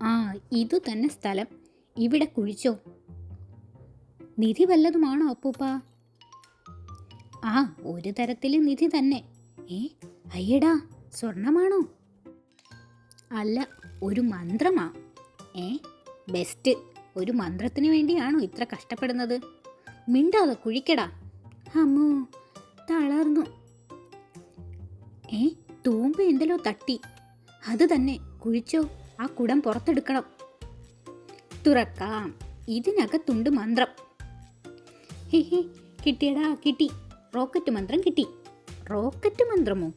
ആ, ഇതു തന്നെ സ്ഥലം. ഇവിടെ കുഴിച്ചോ. നിധി വല്ലതുമാണോ അപ്പൂപ്പ? ആ, ഒരു തരത്തിൽ നിധി തന്നെ. ഏ, അയ്യടാ, സ്വർണമാണോ? അല്ല, ഒരു മന്ത്രമാ. ഏ, ബെസ്റ്റ്. ഒരു മന്ത്രത്തിന് വേണ്ടിയാണോ ഇത്ര കഷ്ടപ്പെടുന്നത്? മിണ്ടാതെ കുഴിക്കടാ. അമ്മോ, തളർന്നു. ഏ, തൂമ്പ എന്തെല്ലോ തട്ടി. അത് തന്നെ, കുഴിച്ചോ. ആ കുടം പുറത്തെടുക്കണം. തുറക്കാം. ഇതിനകത്തുണ്ട് മന്ത്രം. ഹി, കിട്ടിയടാ, കിട്ടി. റോക്കറ്റ് മന്ത്രം കിട്ടി. റോക്കറ്റ് മന്ത്രമോ?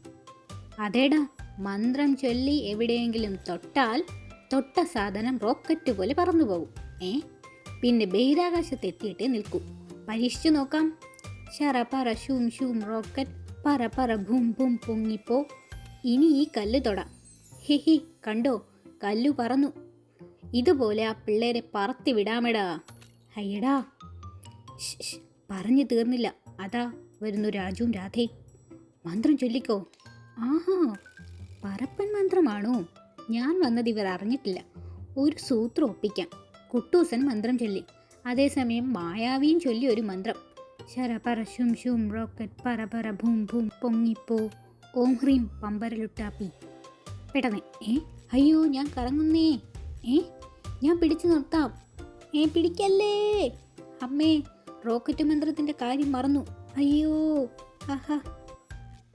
അതേടാ, മന്ത്രം ചൊല്ലി എവിടെയെങ്കിലും തൊട്ടാൽ തൊട്ട സാധനം റോക്കറ്റ് പോലെ പറന്നു പോകും. പിന്നെ ബഹിരാകാശത്തെത്തിയിട്ടേ നിൽക്കൂ. പരീക്ഷിച്ചു നോക്കാം. ശറ പറ ഷൂം ഷൂം റോക്കറ്റ്, പറ പറ ഭൂം ഭൂം പൊങ്ങിപ്പോ. ഇനി ഈ കല്ല് തൊടാം. ഹി, കണ്ടോ, കല്ലു പറന്നു. ഇതുപോലെ ആ പിള്ളേരെ പറത്തി വിടാമെടാ. അയ്യടാ, പറഞ്ഞു തീർന്നില്ല. അതാ വരുന്നു രാജുവും രാധയും. മന്ത്രം ചൊല്ലിക്കോ. ആഹാ, പറപ്പൻ മന്ത്രമാണോ? ഞാൻ വന്നത് ഇവർ അറിഞ്ഞിട്ടില്ല. ഒരു സൂത്രം ഒപ്പിക്കാം. കുട്ടൂസൻ മന്ത്രം ചൊല്ലി, അതേസമയം മായാവിയും ചൊല്ലി ഒരു മന്ത്രം. ശര പറ ശും ശും റോക്കറ്റ്, പറ പറ ഭൂം ഭൂം പൊങ്ങിപ്പോ. ഓം ഹ്രീം പമ്പരലുട്ടാപ്പി. പെട്ടെന്ന്. അയ്യോ, ഞാൻ കറങ്ങുന്നേ. ഞാൻ പിടിച്ചു നിർത്താം. പിടിക്കല്ലേ. അമ്മേ, റോക്കറ്റ് മന്ത്രത്തിൻ്റെ കാര്യം മറന്നു. അയ്യോ, ആഹാ.